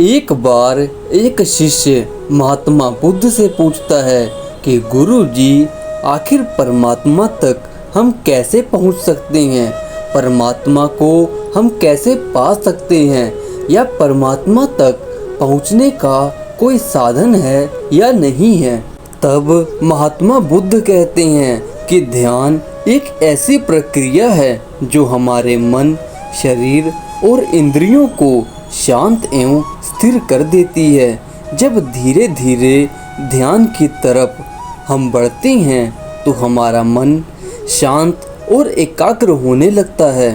एक बार एक शिष्य महात्मा बुद्ध से पूछता है कि गुरु जी, आखिर परमात्मा तक हम कैसे पहुंच सकते हैं? परमात्मा को हम कैसे पा सकते हैं? या परमात्मा तक पहुंचने का कोई साधन है या नहीं है? तब महात्मा बुद्ध कहते हैं कि ध्यान एक ऐसी प्रक्रिया है जो हमारे मन, शरीर और इंद्रियों को शांत एवं स्थिर कर देती है। जब धीरे धीरे ध्यान की तरफ हम बढ़ते हैं तो हमारा मन शांत और एकाग्र होने लगता है।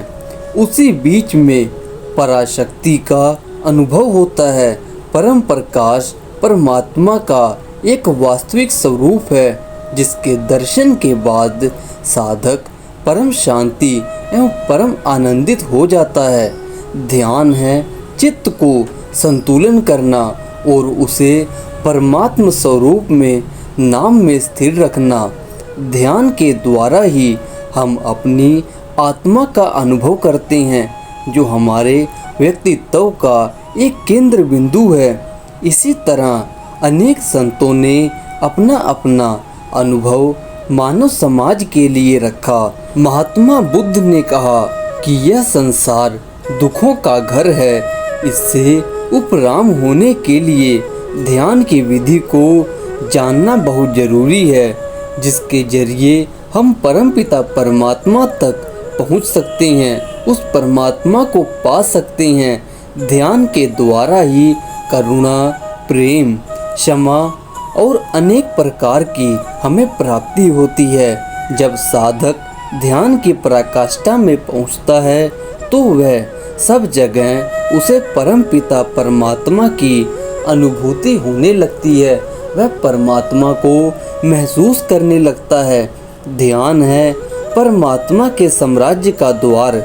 उसी बीच में पराशक्ति का अनुभव होता है। परम प्रकाश परमात्मा का एक वास्तविक स्वरूप है, जिसके दर्शन के बाद साधक परम शांति एवं परम आनंदित हो जाता है। ध्यान है चित्त को संतुलन करना और उसे परमात्म स्वरूप में नाम में स्थिर रखना। ध्यान के द्वारा ही हम अपनी आत्मा का अनुभव करते हैं, जो हमारे व्यक्तित्व का एक केंद्र बिंदु है। इसी तरह अनेक संतों ने अपना अपना अनुभव मानव समाज के लिए रखा। महात्मा बुद्ध ने कहा कि यह संसार दुखों का घर है। इससे उपराम होने के लिए ध्यान की विधि को जानना बहुत जरूरी है, जिसके जरिए हम परमपिता परमात्मा तक पहुंच सकते हैं, उस परमात्मा को पा सकते हैं। ध्यान के द्वारा ही करुणा, प्रेम, क्षमा और अनेक प्रकार की हमें प्राप्ति होती है। जब साधक ध्यान की पराकाष्ठा में पहुंचता है तो वह सब जगह उसे परमपिता परमात्मा की अनुभूति होने लगती है। वह परमात्मा को महसूस करने लगता है। ध्यान है परमात्मा के साम्राज्य का द्वार।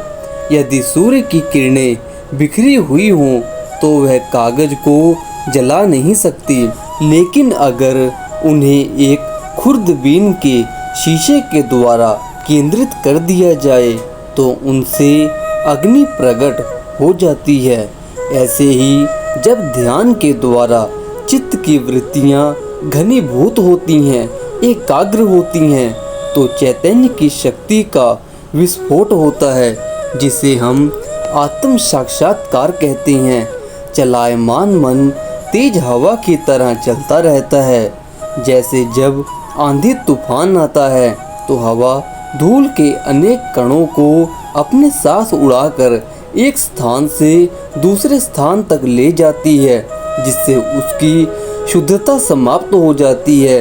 यदि सूर्य की किरणें बिखरी हुई हों तो वह कागज को जला नहीं सकती, लेकिन अगर उन्हें एक खुर्दबीन के शीशे के द्वारा केंद्रित कर दिया जाए तो उनसे अग्नि प्रकट हो जाती है। ऐसे ही जब ध्यान के द्वारा चित्त की वृत्तियां घनीभूत होती हैं, एकाग्र होती हैं, तो चैतन्य की शक्ति का विस्फोट होता है, जिसे हम आत्म साक्षात्कार कहते हैं। चलायमान मन तेज हवा की तरह चलता रहता है। जैसे जब आंधी तूफान आता है तो हवा धूल के अनेक कणों को अपने साथ उड़ाकर एक स्थान से दूसरे स्थान तक ले जाती है, जिससे उसकी शुद्धता समाप्त हो जाती है।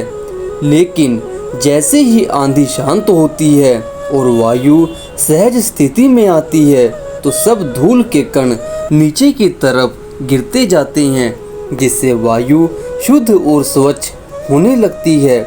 लेकिन जैसे ही आंधी शांत होती है और वायु सहज स्थिति में आती है तो सब धूल के कण नीचे की तरफ गिरते जाते हैं, जिससे वायु शुद्ध और स्वच्छ होने लगती है।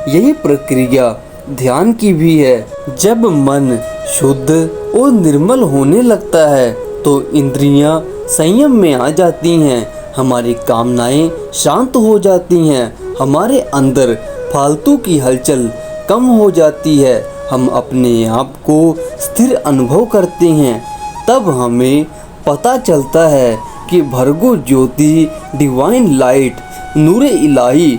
यही प्रक्रिया ध्यान की भी है। जब मन शुद्ध और निर्मल होने लगता है तो इंद्रियां संयम में आ जाती हैं, हमारी कामनाएं शांत हो जाती हैं, हमारे अंदर फालतू की हलचल कम हो जाती है, हम अपने आप को स्थिर अनुभव करते हैं। तब हमें पता चलता है कि भर्गो ज्योति, डिवाइन लाइट, नूरे इलाही,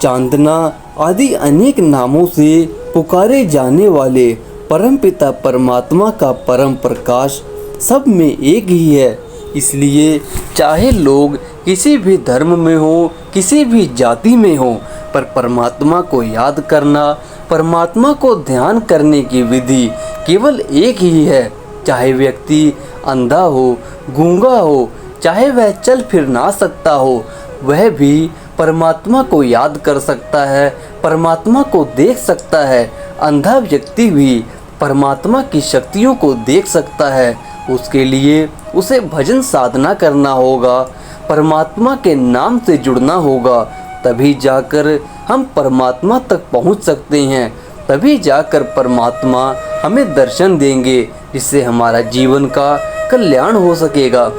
चांदना आदि अनेक नामों से पुकारे जाने वाले परमपिता परमात्मा का परम प्रकाश सब में एक ही है। इसलिए चाहे लोग किसी भी धर्म में हो, किसी भी जाति में हो, पर परमात्मा को याद करना, परमात्मा को ध्यान करने की विधि केवल एक ही है। चाहे व्यक्ति अंधा हो, गूंगा हो, चाहे वह चल फिर ना सकता हो, वह भी परमात्मा को याद कर सकता है, परमात्मा को देख सकता है। अंधा व्यक्ति भी परमात्मा की शक्तियों को देख सकता है। उसके लिए उसे भजन साधना करना होगा, परमात्मा के नाम से जुड़ना होगा। तभी जाकर हम परमात्मा तक पहुंच सकते हैं। तभी जाकर परमात्मा हमें दर्शन देंगे, जिससे हमारा जीवन का कल्याण हो सकेगा।